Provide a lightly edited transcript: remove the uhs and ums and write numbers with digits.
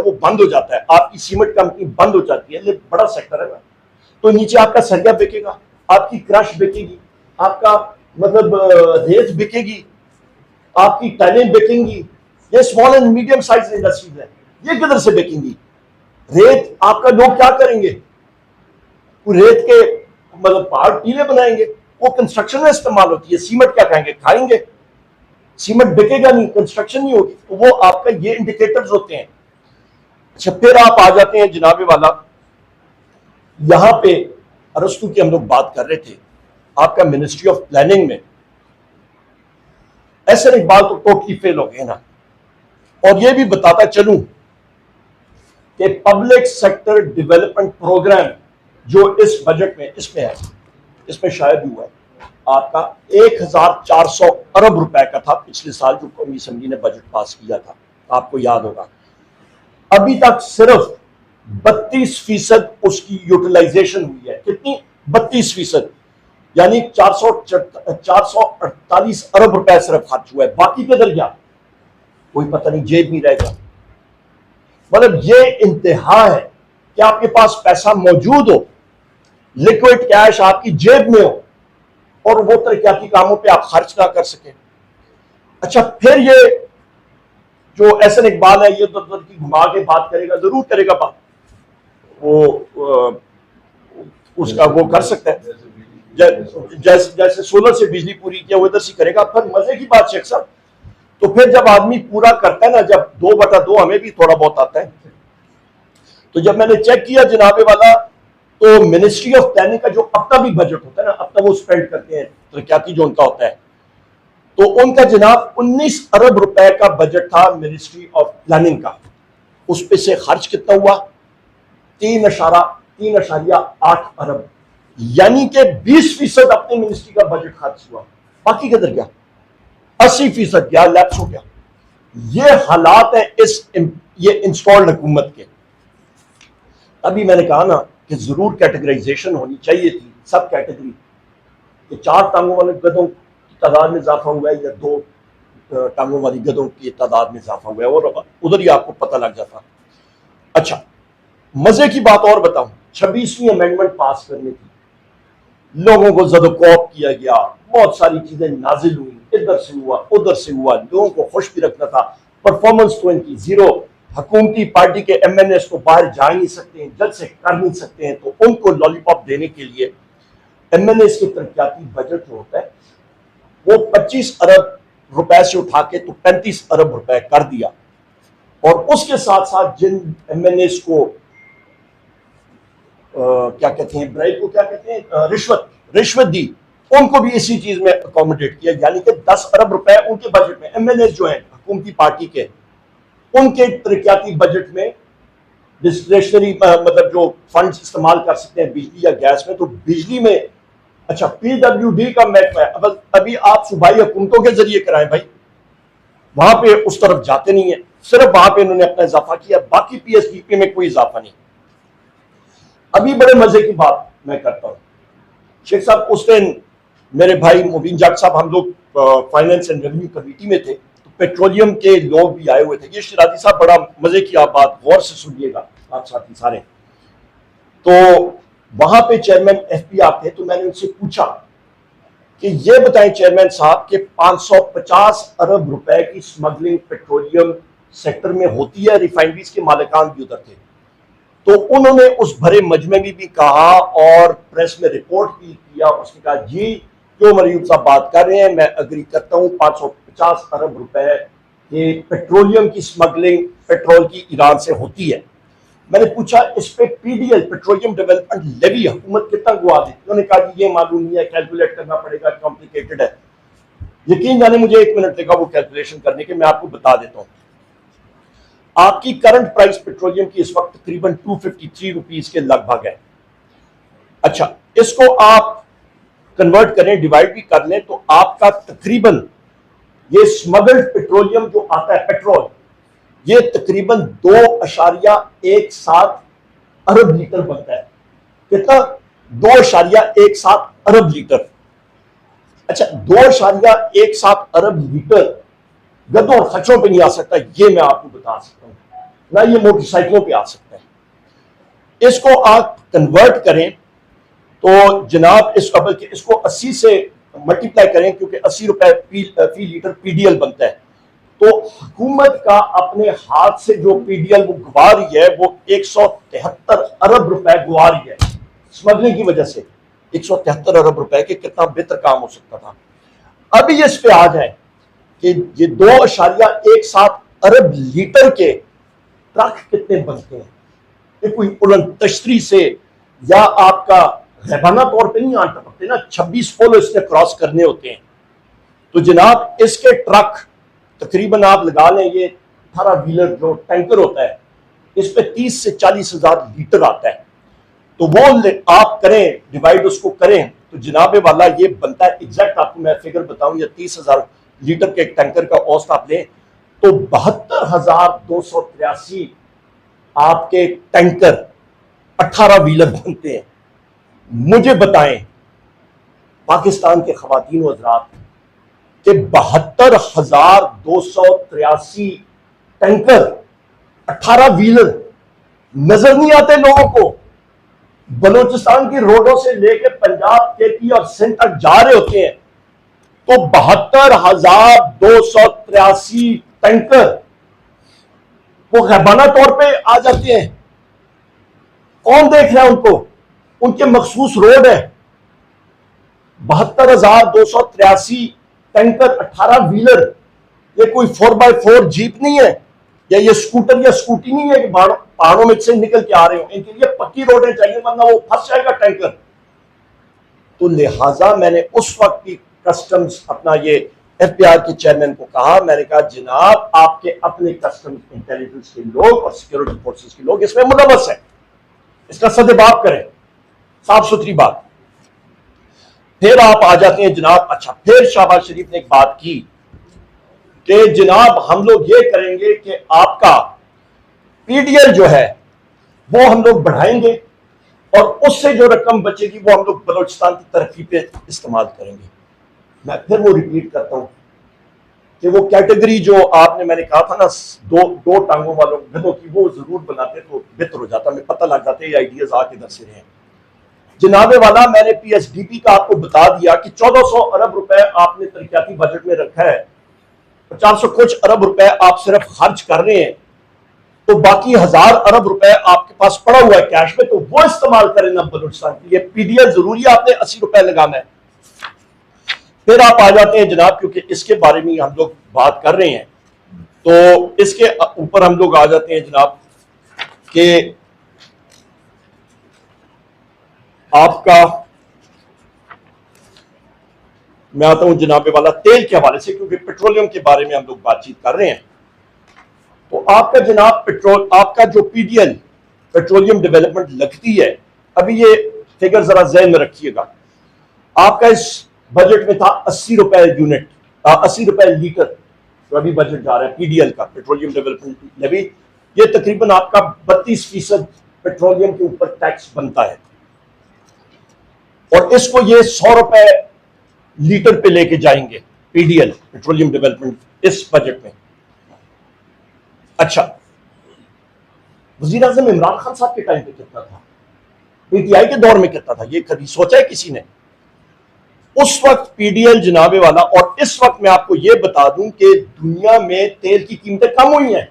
वो बंद हो जाता है, आपकी सीमेंट कंपनी बंद हो जाती है, ये बड़ा सेक्टर है ना, तो नीचे आपका सरिया बिकेगा, आपकी क्रश बिकेगी, आपका मतलब रेत बिकेगी, आपकी टाइलें बिकेंगी। ये small and medium size industries है, ये किधर से बिकेंगी? रेत आपका लोग क्या करेंगे? रेत के मतलब पहाड़ टीले बनाएंगे, वो कंस्ट्रक्शन में इस्तेमाल होती है। सीमेंट क्या खाएंगे? खाएंगे। सीमेंट बिकेगा नहीं, कंस्ट्रक्शन नहीं होगी। तो वो आपका ये इंडिकेटर्स होते हैं। अच्छा, फिर आप आ जाते हैं जनाबे वाला, यहां पे अरस्तु की हम लोग बात कर रहे थे, आपका मिनिस्ट्री ऑफ प्लानिंग में ऐसे इकबाल तो टोटली फेल हो गए ना। और ये भी बताता चलूं कि पब्लिक सेक्टर डेवलपमेंट प्रोग्राम जो इस बजट में इसमें है, इसमें शायद हुआ है आपका 1400 अरब रुपए का था पिछले साल जो कौमी असेंबली ने बजट पास किया था, आपको याद होगा। अभी तक सिर्फ 32% उसकी यूटिलाइजेशन हुई है। कितनी? 32%, यानी 448 अरब रुपए सिर्फ खर्च हुआ है। बाकी किधर गया कोई पता नहीं, जेब में रहेगा। मतलब ये इंतहा है कि आपके पास पैसा मौजूद हो, लिक्विड कैश आपकी जेब में हो, और वो तरक्याती कामों पे आप खर्च ना कर सके। अच्छा, फिर ये जो एहसन इकबाल है, ये दर की घुमा के बात करेगा, जरूर करेगा बात, वो उसका वो कर सकता है, जैसे सोलर से बिजली पूरी किया वो इधर से करेगा। पर मजे की बात शेख साहब, तो फिर जब आदमी पूरा करता है ना, जब 2/2 हमें भी थोड़ा बहुत आता है, तो जब मैंने चेक किया जनाबे वाला, तो मिनिस्ट्री ऑफ प्लानिंग का जो अपना भी बजट होता है ना, अपना वो स्पेंड करते हैं तरक्याती जो उनका होता है, तो उनका जनाब 19 अरब रुपए का बजट था मिनिस्ट्री ऑफ प्लानिंग का। उस पे से खर्च कितना हुआ? 3.8 अरब, यानी कि 20% अपनी मिनिस्ट्री का बजट खर्च हुआ। बाकी किधर गया? 80% गया, लैप्स हो गया। ये हालात है ये इंस्टॉल्ड हुकूमत के। अभी मैंने कहा ना कि जरूर कैटेगराइजेशन होनी चाहिए थी, सब कैटेगरी कि 4 टांगों वाले गधों की तादाद में इजाफा हुआ है या 2 टांगों वाली गधों की तादाद में इजाफा हुआ है, और उधर ही आपको पता लग जाता। अच्छा, मजे की बात और बताऊं, 26वीं अमेंडमेंट पास करनी थी, लोगों को ज़दोकौफ किया गया, बहुत सारी चीजें नाजिल हुई, इधर से हुआ उधर से हुआ, लोगों को खुश भी रखना था। परफॉर्मेंस तो इनकी जीरो, हुकूमती पार्टी के MNAs को बाहर जा नहीं सकते हैं, जज से कर नहीं सकते हैं, तो उनको लॉलीपॉप देने के लिए MNAs के तरक्याती बजट जो होता है वो 25 अरब रुपए से उठा के तो 35 अरब रुपए कर दिया। और उसके साथ साथ जिन MNAs को क्या कहते हैं, ब्राइब को क्या कहते हैं, रिश्वत दी, उनको भी इसी चीज में अकोमोडेट किया। यानी कि 10 अरब रुपए उनके बजट में, MNAs जो हैं हुकूमती पार्टी के, उनके तरक्याती बजट में डिस्क्रिशनरी मतलब जो फंड्स इस्तेमाल कर सकते हैं बिजली या गैस में, तो बिजली में अच्छा PWD का महकमा है, अभी आप सूबाई हुकूमतों के जरिए कराएं भाई, वहां पे उस तरफ जाते नहीं है, सिर्फ वहां पे इन्होंने अपना इजाफा किया, बाकी PSDP में कोई इजाफा नहीं। अभी बड़े मजे की बात मैं करता हूं शेख साहब, उस दिन मेरे भाई मुबीन जट साहब, हम लोग फाइनेंस एंड रेवेन्यू कमेटी में थे, तो पेट्रोलियम के लोग भी आए हुए थे। ये शिराजी साहब बड़ा मजे की आप बात गौर से सुनिएगा आप साथी सारे। तो वहां पे चेयरमैन FPR थे, तो मैंने उनसे पूछा कि ये बताएं चेयरमैन साहब कि 550 अरब रुपए की स्मगलिंग पेट्रोलियम सेक्टर में होती है, रिफाइनरीज के मालिकान भी उधर थे। तो उन्होंने उस भरे मजमे में भी कहा और प्रेस में रिपोर्ट भी किया, उसने कहा जी जो मरीब साहब बात कर रहे हैं मैं अग्री करता हूं, 550 अरब रुपए के पेट्रोलियम की स्मगलिंग पेट्रोल की ईरान से होती है। मैंने पूछा इस पे PDL पेट्रोलियम डेवलपमेंट लेवी हुकूमत कितना गुआ दी? उन्होंने कहा कि ये मालूम नहीं है, कैलकुलेट करना पड़ेगा, कॉम्प्लिकेटेड है। यकीन जाने मुझे 1 मिनट लगा वो कैलकुलेशन करने के, मैं आपको बता देता हूं। आपकी करंट प्राइस पेट्रोलियम की इस वक्त तकरीबन 253 रुपीस के लगभग है। अच्छा, इसको आप कन्वर्ट करें, डिवाइड भी कर लें, तो आपका तकरीबन ये स्मगल्ड पेट्रोलियम जो आता है पेट्रोल, ये तकरीबन 2.17 अरब लीटर बनता है। कितना? 2.17 अरब लीटर। अच्छा, 2.17 अरब लीटर गधों और खच्चरों पे नहीं आ सकता, ये मैं आपको बता सकता हूं। ना ये मोटरसाइकिलों पे आ सकता है। इसको आप कन्वर्ट करें तो जनाब इसको 80 से मल्टीप्लाई करें, क्योंकि 80 रुपए फी लीटर पीडीएल बनता है, तो हुकूमत का अपने हाथ से जो पीडीएल वो गवा रही है वो 173 अरब रुपए गवा रही है स्मगलिंग की वजह से। 173 अरब रुपए के कितना बेहतर काम हो सकता था। अब ये इस पे आ जाए कि ये 2.17 अरब लीटर के ट्रक कितने बनते हैं। ये कोई उड़न तश्तरी से या आपका गैबाना तौर पे नहीं आ टपकते ना, 26 पोल इसने क्रॉस करने होते हैं। तो जनाब इसके ट्रक तकरीबन आप लगा लें, ये 18 व्हीलर जो टैंकर होता है इस पे 30 से 40 हजार लीटर आता है। तो वो आप करें डिवाइड, उसको करें तो जनाबे वाला ये बनता है, एग्जैक्ट आपको मैं फिगर बताऊं, या 30,000 लीटर के टैंकर का औसत आप लें तो 72,283 आपके टैंकर 18 व्हीलर बनते हैं। मुझे बताएं पाकिस्तान के खवातीन व हज़रात कि 72,283 टैंकर 18 व्हीलर नजर नहीं आते लोगों को। बलूचिस्तान की रोडों से लेकर पंजाब, केपी और सिंध तक जा रहे होते हैं, तो 72,283 टैंकर वो गैबाना तौर पे आ जाते हैं। कौन देख रहा है उनको? उनके मखसूस रोड है। 72,283 टैंकर 18 व्हीलर, ये कोई 4x4 जीप नहीं है, या ये स्कूटर या स्कूटी नहीं है कि पहाड़ों में से निकल के आ रहे हो। इनके लिए पक्की रोडें चाहिए, वरना वो फंस जाएगा टैंकर। तो लिहाजा मैंने उस वक्त की कस्टम्स अपना ये एफबीआई के चेयरमैन को कहा, मैंने कहा जनाब आपके अपने कस्टम्स इंटेलिजेंस के लोग और सिक्योरिटी फोर्सेस के लोग इसमें मुलव्वस है, इसका सदेबाब करें, साफ सुथरी बात। फिर आप आ जाते हैं जनाब, अच्छा फिर शहबाज शरीफ ने एक बात की कि जनाब हम लोग ये करेंगे कि आपका पीडीएल जो है वो हम लोग बढ़ाएंगे और उससे जो रकम बचेगी वो हम लोग बलूचिस्तान की तरक्की पे इस्तेमाल करेंगे। मैं फिर वो रिपीट करता हूं कि वो कैटेगरी जो आपने मैंने कहा था ना दो टांगों वालों गधों की, वो जरूर बनाते तो बेहतर हो जाता, हमें पता लग जाता है ये आइडियाज आके इधर से रहे। जनाबे वाला मैंने पीएसडीपी का आपको बता दिया कि 1400 अरब रुपए आपने तरक्याती बजट में रखा है, 400 कुछ अरब रुपए आप सिर्फ खर्च कर रहे हैं, तो बाकी 1000 अरब रुपए आपके पास पड़ा हुआ है कैश में, तो वो इस्तेमाल करें ना बलूचिस्तान के लिए। पीडीएल जरूरी है, आपने 80 रुपए लगाना है। फिर आप आ जाते हैं जनाब, क्योंकि इसके बारे में हम लोग बात कर रहे हैं, तो इसके ऊपर हम लोग आ जाते हैं जनाब कि आपका मैं आता हूं जनाबे वाला तेल के हवाले से, क्योंकि पेट्रोलियम के बारे में हम लोग बातचीत कर रहे हैं। तो आपका जनाब आपका जो पीडीएल पेट्रोलियम डेवलपमेंट लगती है, अभी ये फिगर जरा ज़हन में रखिएगा, आपका इस बजट में था 80 रुपए यूनिट, 80 रुपए लीटर जो अभी बजट जा रहा है पीडीएल का, पेट्रोलियम डेवलपमेंट लेवी। ये तकरीबन आपका 32% पेट्रोलियम के ऊपर टैक्स बनता है, और इसको ये 100 रुपए लीटर पे लेके जाएंगे पीडीएल पेट्रोलियम डेवलपमेंट इस बजट में। अच्छा, वजीर आज़म इमरान खान साहब के टाइम पे कितना था, पीटीआई के दौर में कितना था, ये कभी सोचा है किसी ने? उस वक्त पीडीएल जनाबे वाला, और इस वक्त मैं आपको यह बता दूं कि दुनिया में तेल की कीमतें कम हुई हैं।